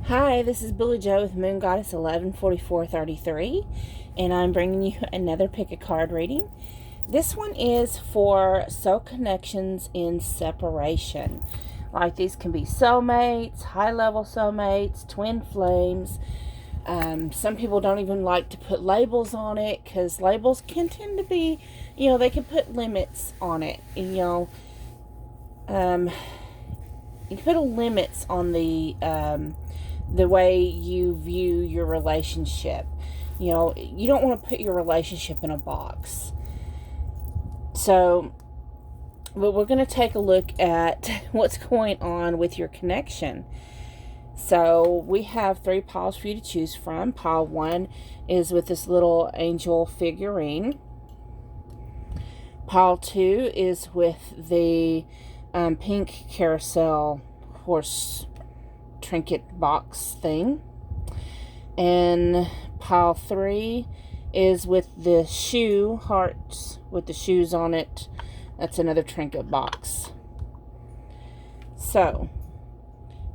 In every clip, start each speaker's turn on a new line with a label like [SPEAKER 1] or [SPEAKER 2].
[SPEAKER 1] Hi, this is Billy Joe with Moon Goddess 114433, and I'm bringing you another pick a card reading. This one is for soul connections in separation. Like these can be soulmates, high-level soulmates, twin flames. Some people don't even like to put labels on it because labels can tend to be, they can put limits on it. You can put limits on the way you view your relationship. You don't want to put your relationship in a box. So, but we're going to take a look at what's going on with your connection. So, we have 3 piles for you to choose from. Pile 1 is with this little angel figurine. Pile 2 is with the pink carousel horse trinket box thing, and pile 3 is with the shoe hearts with the shoes on it. That's another trinket box. So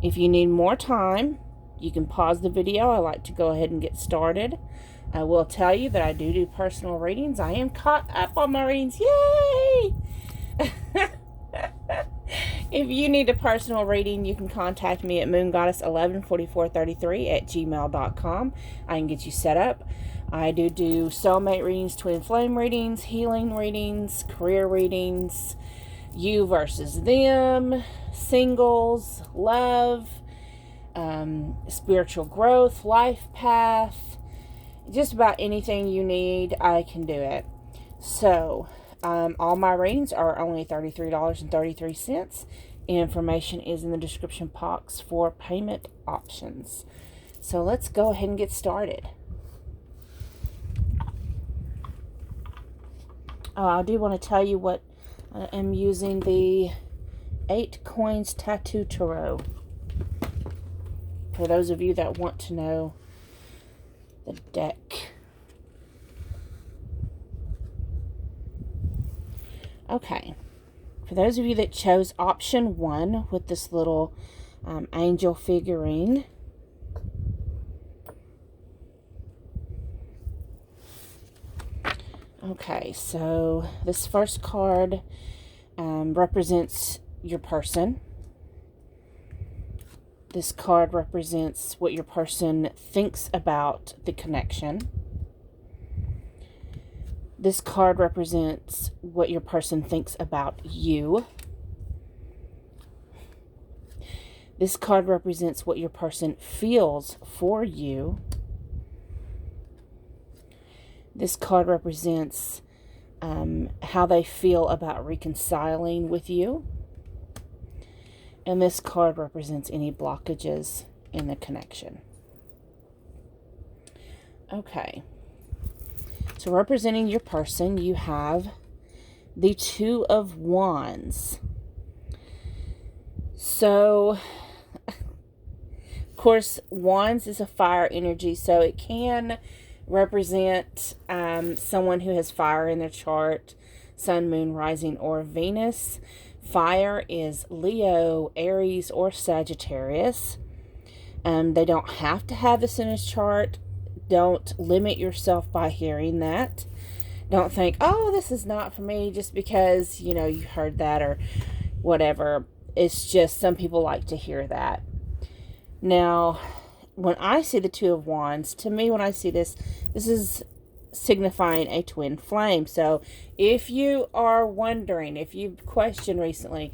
[SPEAKER 1] if you need more time, you can pause the video. I like to go ahead and get started. I will tell you that I do personal readings. I am caught up on my readings. Yay! If you need a personal reading, you can contact me at moongoddess114433@gmail.com. I can get you set up. I do soulmate readings, twin flame readings, healing readings, career readings, you versus them, singles, love, spiritual growth, life path, just about anything you need, I can do it. So, all my readings are only $33.33. Information is in the description box for payment options. So let's go ahead and get started. I do want to tell you what I am using the 8 Coins Tattoo Tarot. For those of you that want to know the deck. Okay, for those of you that chose option 1 with this little angel figurine, okay, so this first card represents your person. This card represents what your person thinks about the connection. This card represents what your person thinks about you. This card represents what your person feels for you. This card represents how they feel about reconciling with you. And this card represents any blockages in the connection. Okay. So representing your person, you have the 2 of Wands. So, of course, Wands is a fire energy, so it can represent someone who has fire in their chart, Sun, Moon, Rising, or Venus. Fire is Leo, Aries, or Sagittarius. They don't have to have this in his chart. Don't limit yourself by hearing that. Don't think, oh, this is not for me just because, you heard that or whatever. It's just some people like to hear that. Now, when I see the 2 of Wands, to me, when I see this is signifying a twin flame. So if you are wondering, if you've questioned recently,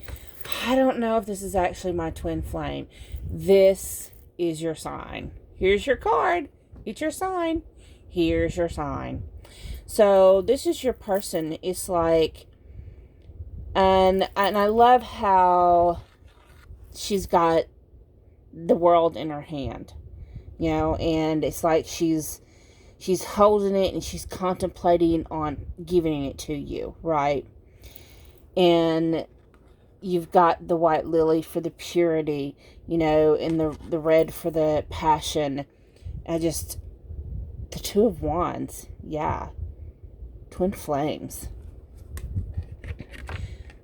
[SPEAKER 1] I don't know if this is actually my twin flame, this is your sign. Here's your card. It's your sign. Here's your sign. So this is your person. It's like, and I love how she's got the world in her hand, and it's like she's holding it and she's contemplating on giving it to you, right? And you've got the white lily for the purity, and the red for the passion. The 2 of Wands, yeah. Twin flames.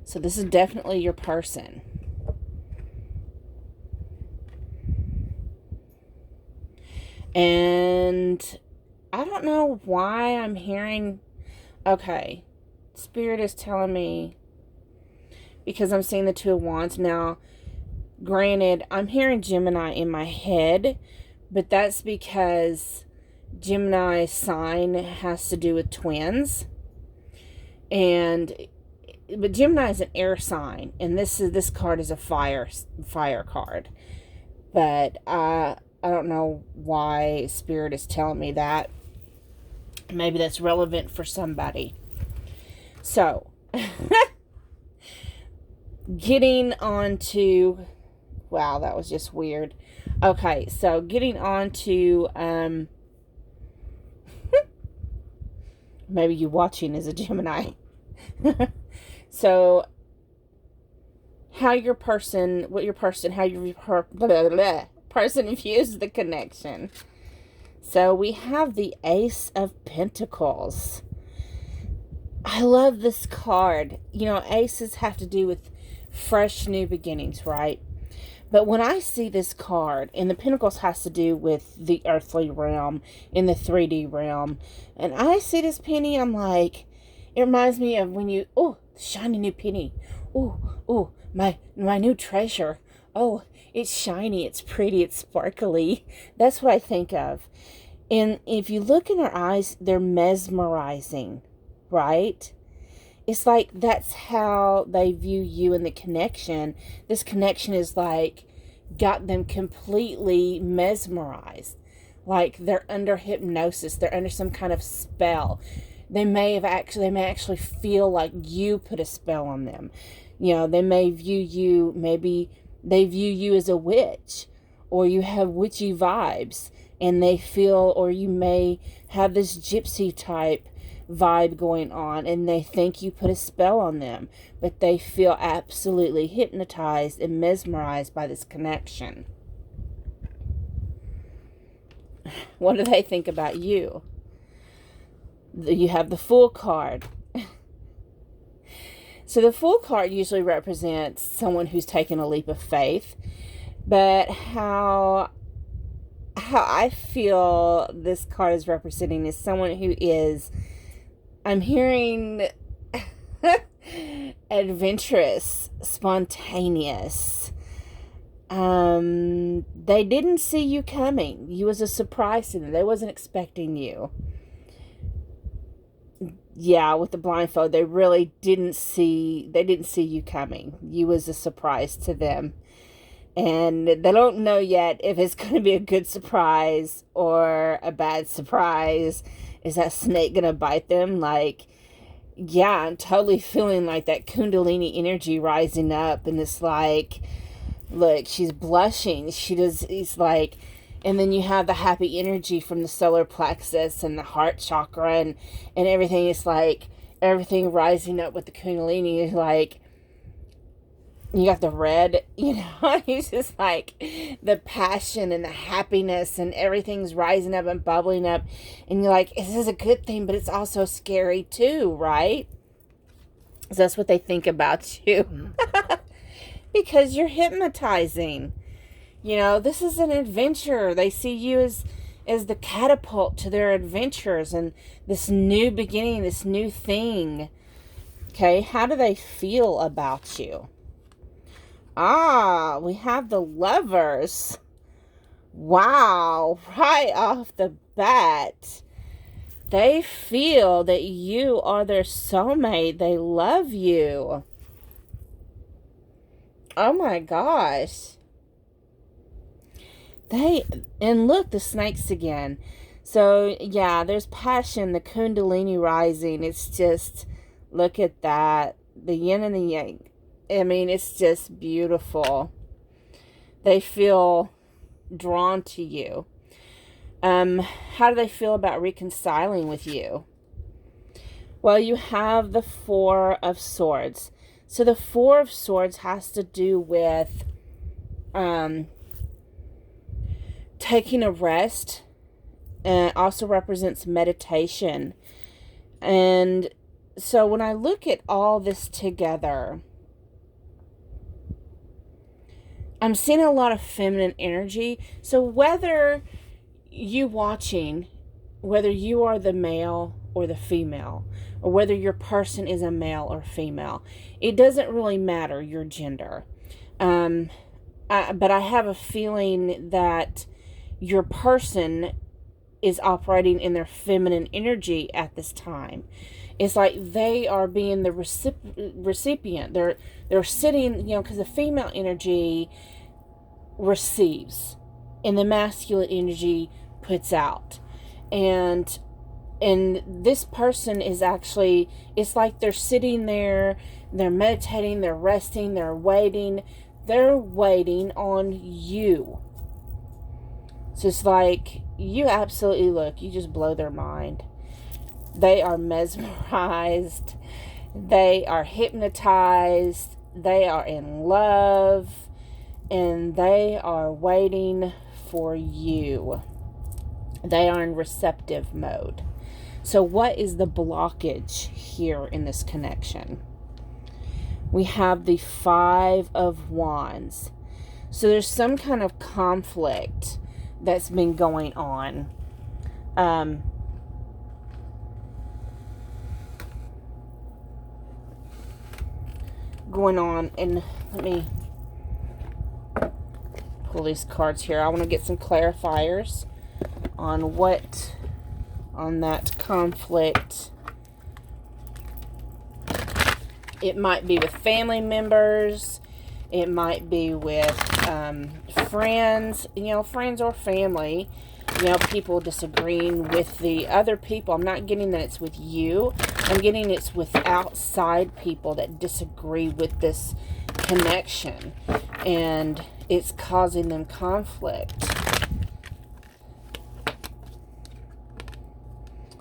[SPEAKER 1] So this is definitely your person. And I don't know why I'm hearing, okay, Spirit is telling me, because I'm seeing the Two of Wands. Now, granted, I'm hearing Gemini in my head, but that's because Gemini's sign has to do with twins. But Gemini is an air sign, and this card is a fire card. But I don't know why Spirit is telling me that. Maybe that's relevant for somebody. So, getting on to, wow, that was just weird. Okay, so getting on to, maybe you watching is a Gemini. So, how your person views the connection. So we have the Ace of Pentacles. I love this card. You know, aces have to do with fresh new beginnings, right? But when I see this card, and the Pentacles has to do with the earthly realm, in the 3D realm, and I see this penny, I'm like, it reminds me of when you, oh, shiny new penny. Oh, my new treasure. Oh, it's shiny, it's pretty, it's sparkly. That's what I think of. And if you look in her eyes, they're mesmerizing, right? It's like that's how they view you and the connection. This connection is like got them completely mesmerized. Like they're under hypnosis. They're under some kind of spell. They may actually feel like you put a spell on them. You know, they may view you, maybe they view you as a witch, or you have witchy vibes, and they feel, or you may have this gypsy type vibe going on, and they think you put a spell on them, but they feel absolutely hypnotized and mesmerized by this connection. What do they think about you? You have the Fool card. So the Fool card usually represents someone who's taken a leap of faith, but how I feel this card is representing is someone who is, I'm hearing adventurous, spontaneous. They didn't see you coming. You was a surprise to them. They wasn't expecting you. Yeah, with the blindfold, they really didn't see you coming. You was a surprise to them. And they don't know yet if it's going to be a good surprise or a bad surprise. Is that snake going to bite them? Like, yeah, I'm totally feeling like that Kundalini energy rising up. And it's like, look, she's blushing. It's like, and then you have the happy energy from the solar plexus and the heart chakra and everything. It's like everything rising up with the Kundalini. Is like, you got the red, you know, it's just like the passion and the happiness and everything's rising up and bubbling up. And you're like, this is a good thing, but it's also scary too, right? So that's what they think about you. Because you're hypnotizing. You know, this is an adventure. They see you as the catapult to their adventures and this new beginning, this new thing. Okay, how do they feel about you? Ah, we have the Lovers. Wow, right off the bat. They feel that you are their soulmate. They love you. Oh my gosh. And look, the snakes again. So, yeah, there's passion, the Kundalini rising. It's just, look at that. The yin and the yang. I mean, it's just beautiful. They feel drawn to you. How do they feel about reconciling with you? Well, you have the Four of Swords. So the Four of Swords has to do with taking a rest, and it also represents meditation. And so when I look at all this together, I'm seeing a lot of feminine energy. So whether you watching, whether you are the male or the female, or whether your person is a male or female, it doesn't really matter your gender. But I have a feeling that your person is operating in their feminine energy at this time. It's like they are being the recipient. They're sitting, because the female energy receives and the masculine energy puts out. And this person is actually, it's like they're sitting there, they're meditating, they're resting, they're waiting on you. So it's like, you absolutely you just blow their mind. They are mesmerized. They are hypnotized. They are in love. And they are waiting for you. They are in receptive mode. So what is the blockage here in this connection? We have the 5 of Wands. So there's some kind of conflict that's been going on. And let me pull these cards here. I want to get some clarifiers on that conflict. It might be with family members. It might be with friends, friends or family. People disagreeing with the other people. I'm not getting that it's with you. I'm getting it's with outside people that disagree with this connection. And it's causing them conflict.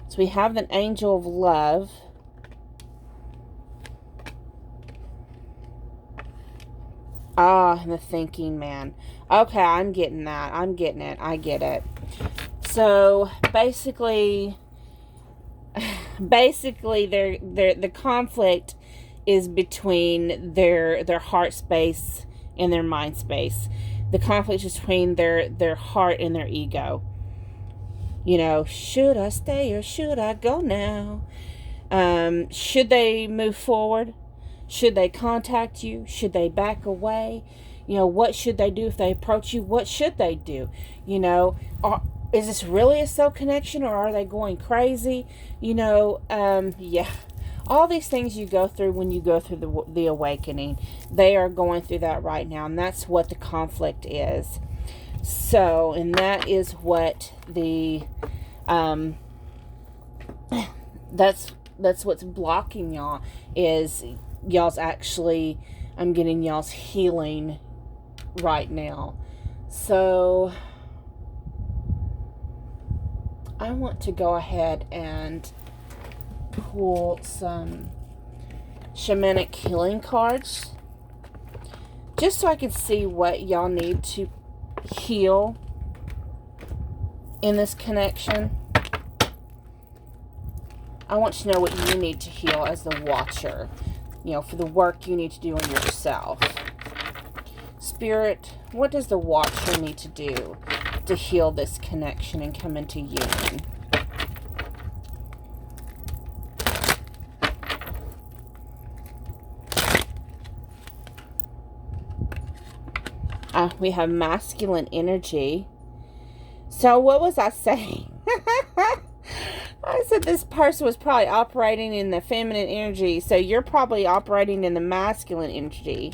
[SPEAKER 1] So we have the Angel of Love. And the Thinking Man. Okay, I'm getting that. I'm getting it. I get it. So basically the conflict is between their heart space and their mind space. The conflict is between their heart and their ego. Should I stay or should I go now? Should they move forward? Should they contact you? Should they back away? What should they do if they approach you? What should they do? Is this really a soul connection, or are they going crazy? Yeah. All these things you go through when you go through the awakening, they are going through that right now, and that's what the conflict is. So, and that is what the that's what's blocking y'all, is y'all's actually, I'm getting y'all's healing right now. So I want to go ahead and pull some shamanic healing cards just so I can see what y'all need to heal in this connection. I want to know what you need to heal as the watcher, for the work you need to do on yourself. Spirit, what does the watcher need to do to heal this connection and come into union? We have masculine energy. So what was I saying? I said this person was probably operating in the feminine energy. So you're probably operating in the masculine energy.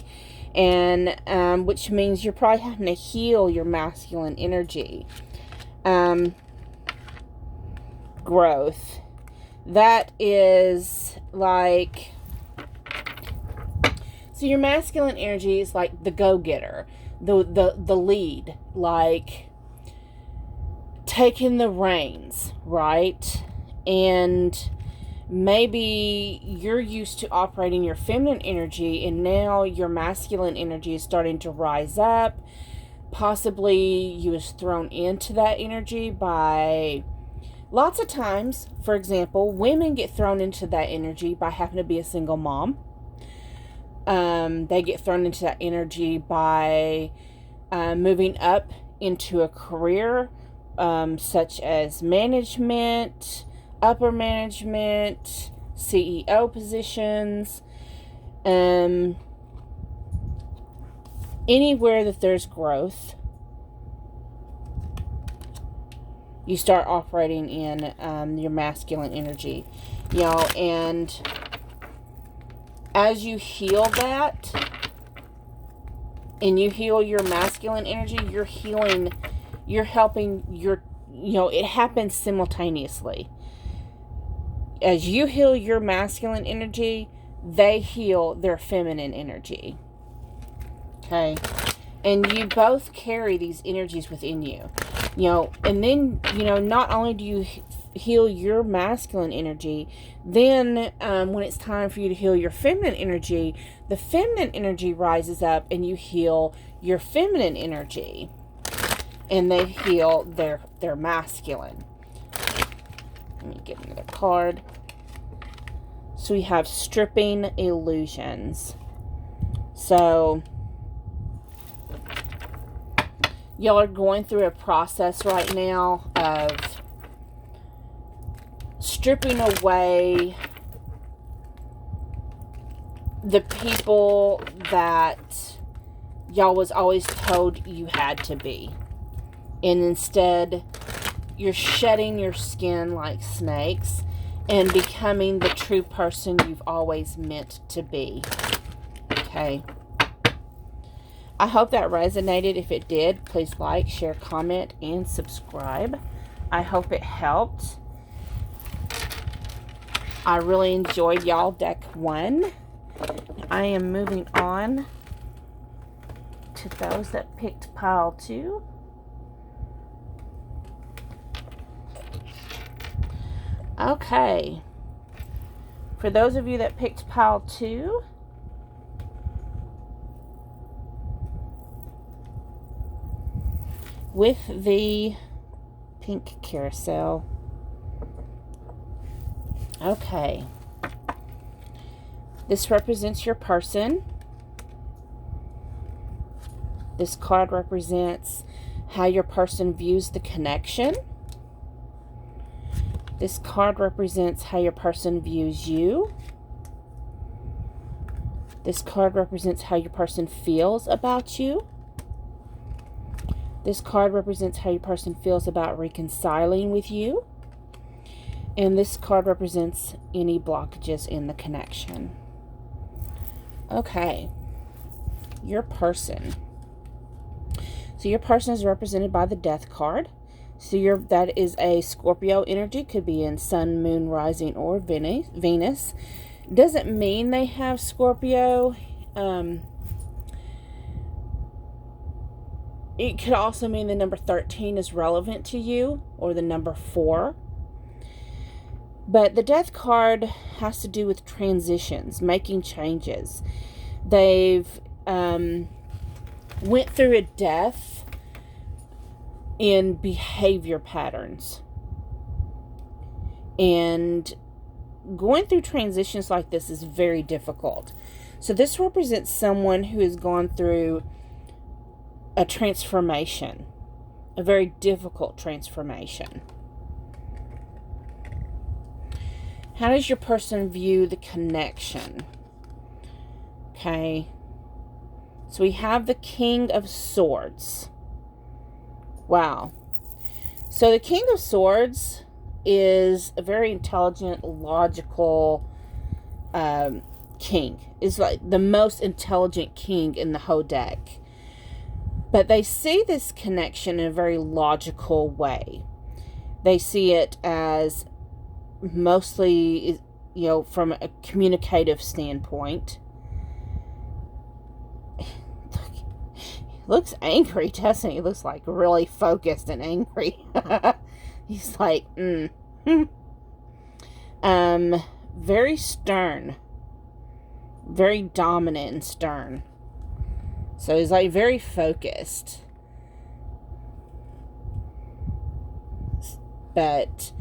[SPEAKER 1] And which means you're probably having to heal your masculine energy. Growth. That is like... So your masculine energy is like the go-getter. The lead. Like taking the reins, right? And maybe you're used to operating your feminine energy, and now your masculine energy is starting to rise up. Possibly you was thrown into that energy by... Lots of times, for example, women get thrown into that energy by having to be a single mom. They get thrown into that energy by moving up into a career, such as management, upper management, CEO positions, anywhere that there's growth, you start operating in your masculine energy, and as you heal that, and you heal your masculine energy, you're helping it happens simultaneously. As you heal your masculine energy, they heal their feminine energy. Okay? And you both carry these energies within you. And then, not only do you heal your masculine energy, then when it's time for you to heal your feminine energy, the feminine energy rises up and you heal your feminine energy. And they heal their masculine. Let me get another card. So we have stripping illusions. So y'all are going through a process right now of stripping away the people that y'all was always told you had to be. And instead, you're shedding your skin like snakes and becoming the true person you've always meant to be. Okay. I hope that resonated. If it did, please like, share, comment, and subscribe. I hope it helped. I really enjoyed y'all deck 1. I am moving on to those that picked pile 2. Okay. For those of you that picked pile 2, with the pink carousel. Okay. This represents your person. This card represents how your person views the connection. This card represents how your person views you. This card represents how your person feels about you. This card represents how your person feels about reconciling with you. And this card represents any blockages in the connection. Okay. Your person. So your person is represented by the Death card. So that is a Scorpio energy. Could be in Sun, Moon, Rising, or Venus. Doesn't mean they have Scorpio. It could also mean the number 13 is relevant to you, or the number 4. But the Death card has to do with transitions, making changes. They've went through a death in behavior patterns. And going through transitions like this is very difficult. So this represents someone who has gone through a transformation, a very difficult transformation. How does your person view the connection? Okay. So we have the King of Swords. Wow. So the King of Swords is a very intelligent, logical king. Is like the most intelligent king in the whole deck. But they see this connection in a very logical way. They see it as mostly, from a communicative standpoint. Looks angry, doesn't he? He looks like really focused and angry. He's like, very stern. Very dominant and stern. So he's like very focused. But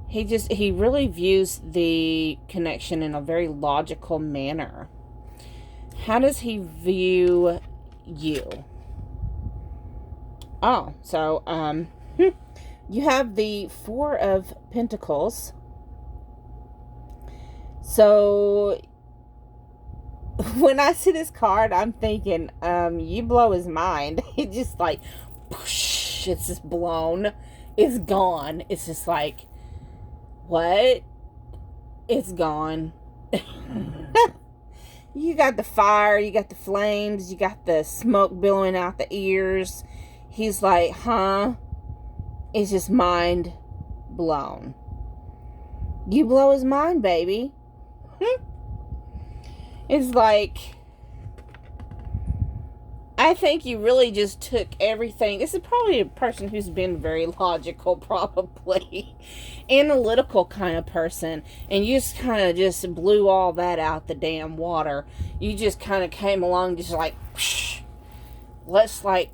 [SPEAKER 1] he really views the connection in a very logical manner. How does he view you? Oh, so You have the Four of Pentacles. So when I see this card, I'm thinking, you blow his mind. It's just like, whoosh, it's just blown. It's gone. It's just like, what? It's gone. You got the fire, you got the flames, you got the smoke billowing out the ears. He's like, huh? It's just mind blown. You blow his mind, baby. It's like, I think you really just took everything. This is probably a person who's been very logical, probably. Analytical kind of person. And you just kind of just blew all that out the damn water. You just kind of came along just like, psh, let's like,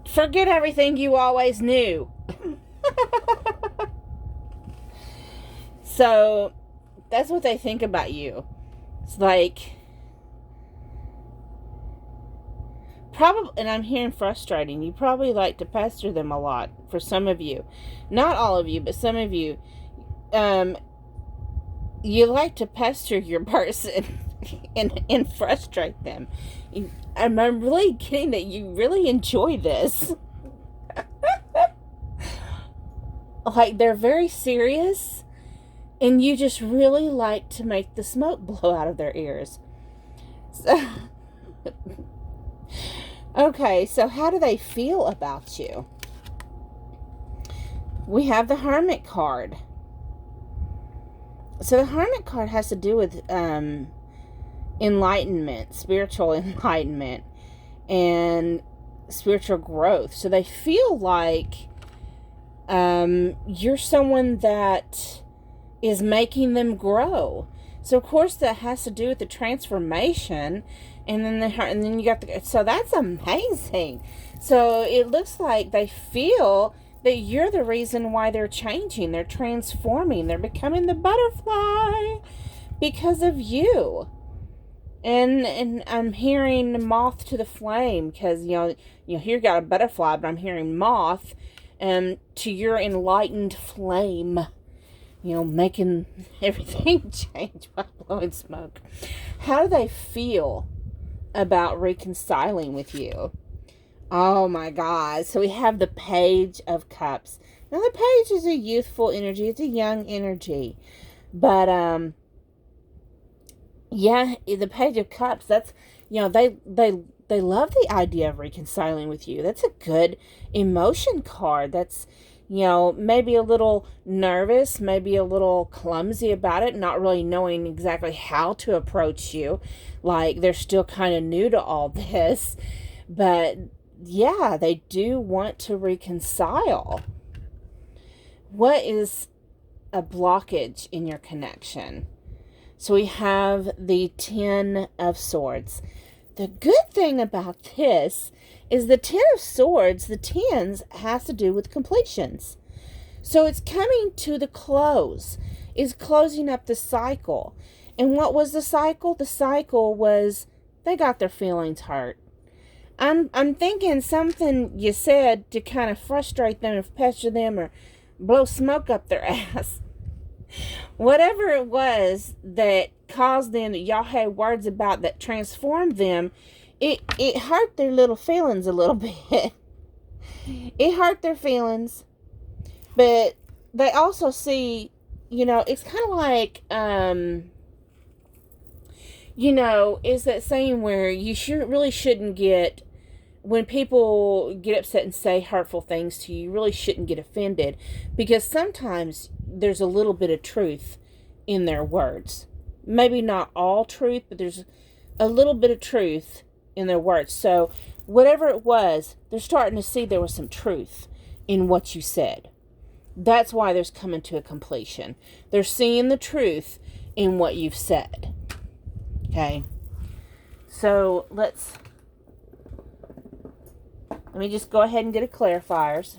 [SPEAKER 1] forget everything you always knew. So, that's what they think about you. It's like, probably, and I'm hearing frustrating, you probably like to pester them a lot, for some of you. Not all of you, but some of you. You like to pester your person and frustrate them. I'm really getting that you really enjoy this. Like, they're very serious, and you just really like to make the smoke blow out of their ears. So, okay, so how do they feel about you? We have the Hermit card. So the Hermit card has to do with enlightenment, spiritual enlightenment, and spiritual growth. So they feel like you're someone that is making them grow. So of course that has to do with the transformation, and then you got the, so that's amazing. So it looks like they feel that you're the reason why they're changing, they're transforming, they're becoming the butterfly because of you. And I'm hearing moth to the flame, because here you got a butterfly, but I'm hearing moth to your enlightened flame. Making everything change by blowing smoke. How do they feel about reconciling with you? Oh my God. So we have the Page of Cups. Now the Page is a youthful energy. It's a young energy. But, yeah, the Page of Cups, that's, they love the idea of reconciling with you. That's a good emotion card. That's, maybe a little nervous, maybe a little clumsy about it, not really knowing exactly how to approach you. Like, they're still kind of new to all this. But, yeah, they do want to reconcile. What is a blockage in your connection? So we have the Ten of Swords. The good thing about this is the Ten of Swords, the tens, has to do with completions. So it's coming to the close. It's closing up the cycle. And what was the cycle? The cycle was they got their feelings hurt. I'm thinking something you said to kind of frustrate them or pester them or blow smoke up their ass. Whatever it was that caused them, that y'all had words about that transformed them, it hurt their little feelings a little bit. It hurt their feelings. But they also see, it's kind of like, is that saying where you really shouldn't get, when people get upset and say hurtful things to you, you really shouldn't get offended, because sometimes there's a little bit of truth in their words. Maybe not all truth, but there's a little bit of truth in their words. So whatever it was, they're starting to see there was some truth in what you said. That's why there's coming to a completion. They're seeing the truth in what you've said. Okay. So let me just go ahead and get a clarifiers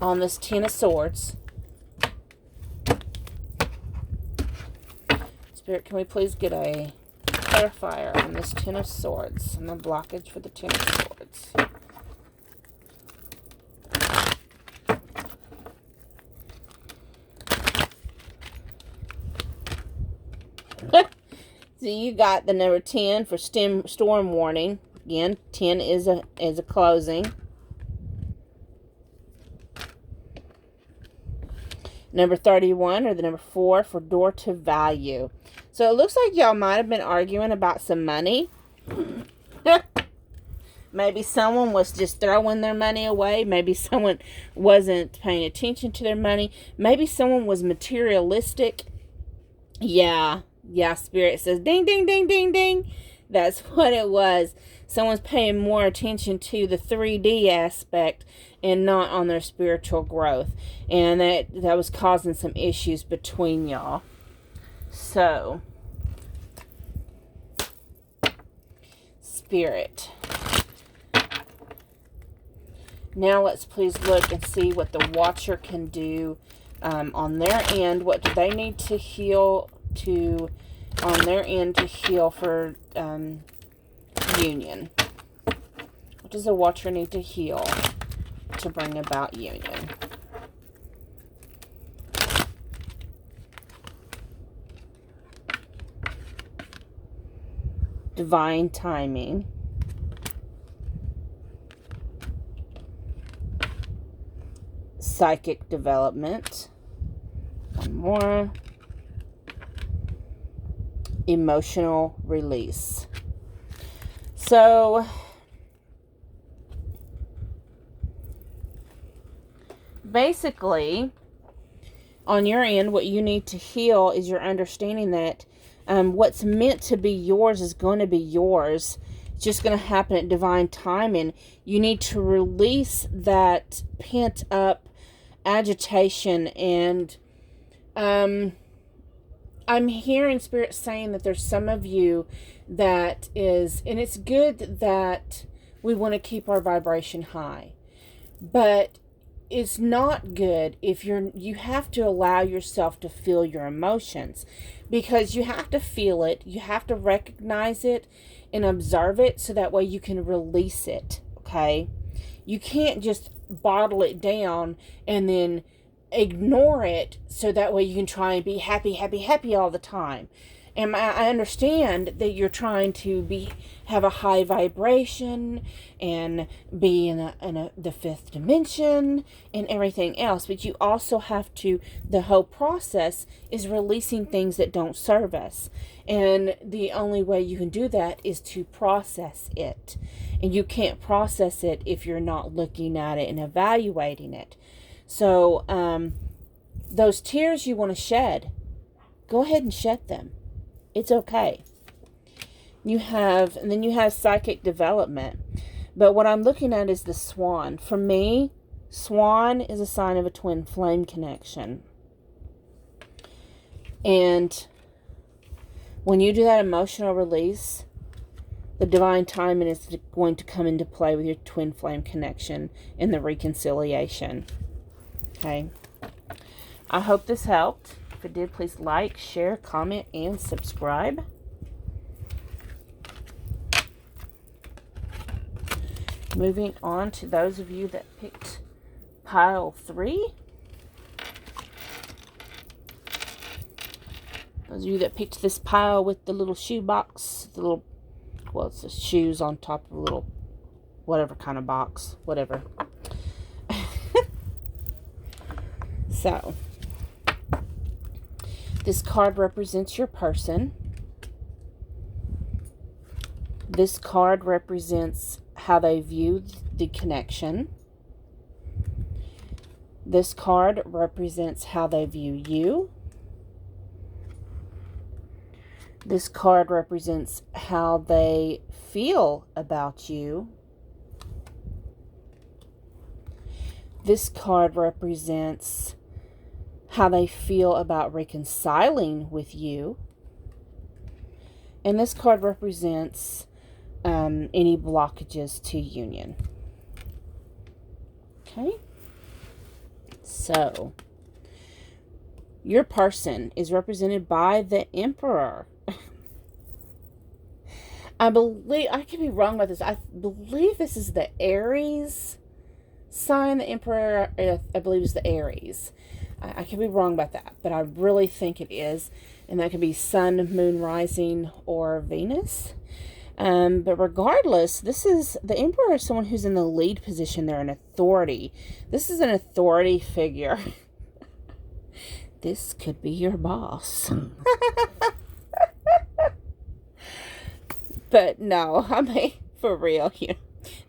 [SPEAKER 1] on this Ten of Swords. Spirit, can we please get a clarifier on this Ten of Swords and the blockage for the Ten of Swords. So you got the number 10 for storm warning. Again, 10 is a closing. Number 31 or the number 4 for door to value. So it looks like y'all might have been arguing about some money. Maybe someone was just throwing their money away. Maybe someone wasn't paying attention to their money. Maybe someone was materialistic. Yeah, Spirit says ding, ding, ding, ding, ding. That's what it was. Someone's paying more attention to the 3D aspect and not on their spiritual growth. And that was causing some issues between y'all. So, Spirit. Now let's please look and see what the Watcher can do on their end. What do they need to heal on their end to heal for union? What does the Watcher need to heal to bring about union? Divine timing. Psychic development. One more. Emotional release. So, basically, on your end, what you need to heal is your understanding that what's meant to be yours is going to be yours. It's just going to happen at divine time, and you need to release that pent up agitation. And I'm hearing Spirit saying that there's some of you that is, and it's good that we want to keep our vibration high, but it's not good if you have to allow yourself to feel your emotions, because you have to feel it, you have to recognize it and observe it, so that way you can release it. Okay, you can't just bottle it down and then ignore it, so that way you can try and be happy all the time. And I understand that you're trying to have a high vibration and be in the fifth dimension and everything else, but you also have to, the whole process is releasing things that don't serve us. And the only way you can do that is to process it. And you can't process it if you're not looking at it and evaluating it. So, those tears you want to shed, go ahead and shed them. It's okay. And then you have psychic development. But what I'm looking at is the swan. For me, swan is a sign of a twin flame connection. And when you do that emotional release, the divine timing is going to come into play with your twin flame connection in the reconciliation. Okay. I hope this helped. If it did, please like, share, comment, and subscribe. Moving on to those of you that picked pile 3. Those of you that picked this pile with the little shoe box, it's the shoes on top of a little, whatever kind of box, whatever. So, this card represents your person. This card represents how they view the connection. This card represents how they view you. This card represents how they feel about you. This card represents how they feel about reconciling with you. And this card represents any blockages to union. Okay? So, your person is represented by the Emperor. I could be wrong about this. I believe this is the Aries sign. The Emperor, I believe, is the Aries. I could be wrong about that, but I really think it is. And that could be Sun, Moon, Rising, or Venus. But regardless, the Emperor is someone who's in the lead position. They're an authority. This is an authority figure. This could be your boss. But no, I mean, for real here.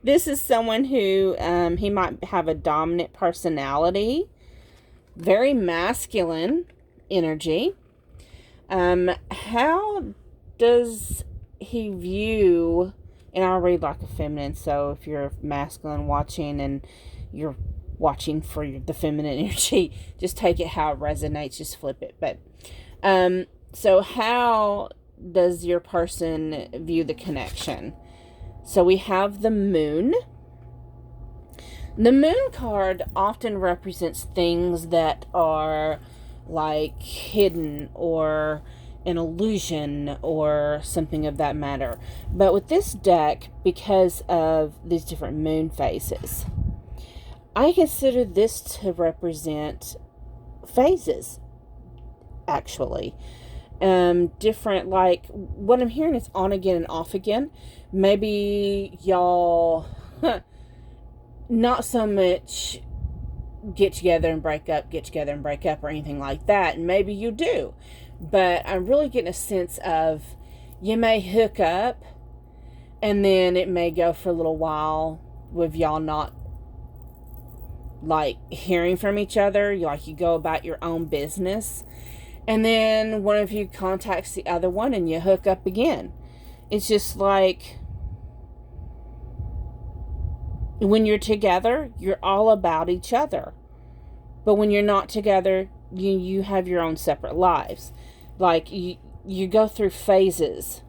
[SPEAKER 1] This is someone who, he might have a dominant personality. Very masculine energy. How does he view, and I'll read like a feminine, so if you're masculine watching and you're watching for the feminine energy, just take it how it resonates, just flip it. But so how does your person view the connection? So we have the moon. The moon card often represents things that are like hidden or an illusion or something of that matter. But with this deck, because of these different moon phases, I consider this to represent phases, actually. Different, like, what I'm hearing is on again and off again. Maybe y'all not so much get together and break up, or anything like that. And maybe you do. But I'm really getting a sense of you may hook up and then it may go for a little while with y'all not like hearing from each other. You go about your own business. And then one of you contacts the other one and you hook up again. It's just like when you're together, you're all about each other. But when you're not together, you have your own separate lives. Like you go through phases.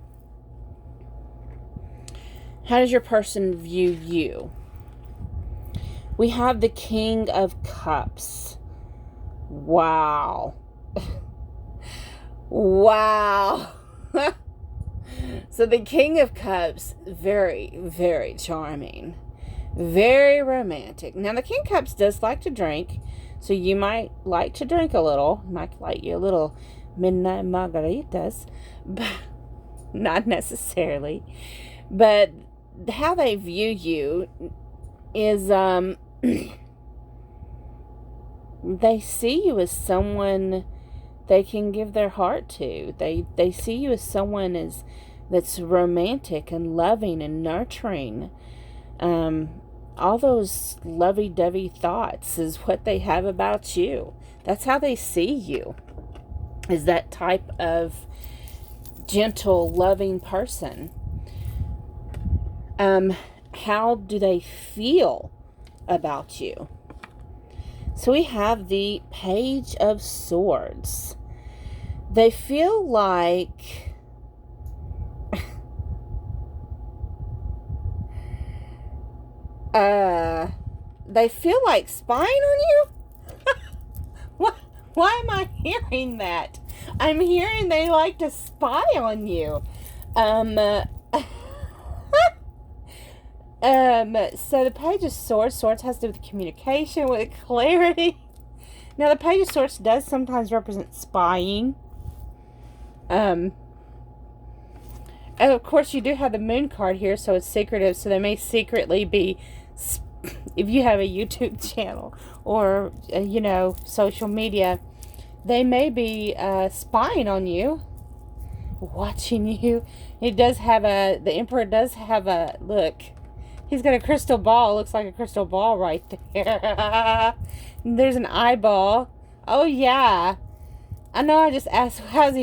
[SPEAKER 1] How does your person view you? We have the King of Cups. Wow. Wow. So the King of Cups, very, very charming. Very romantic. Now the King of Cups does like to drink. So you might like to drink a little. Might like your little midnight margaritas. But not necessarily. But how they view you is they see you as someone they can give their heart to. They see you as someone that's romantic and loving and nurturing. All those lovey-dovey thoughts is what they have about you. That's how they see you, is that type of gentle, loving person. How do they feel about you? So we have the Page of Swords. They feel like they feel like spying on you. Why am I hearing that? I'm hearing they like to spy on you. So the Page of Swords has to do with communication, with clarity. Now the Page of Swords does sometimes represent spying. And of course you do have the Moon card here, so it's secretive, so they may secretly be, if you have a YouTube channel or, social media, they may be spying on you, watching you. The Emperor does have a, look, he's got a crystal ball. Looks like a crystal ball right there. There's an eyeball. Oh, yeah. I know I just asked, how's he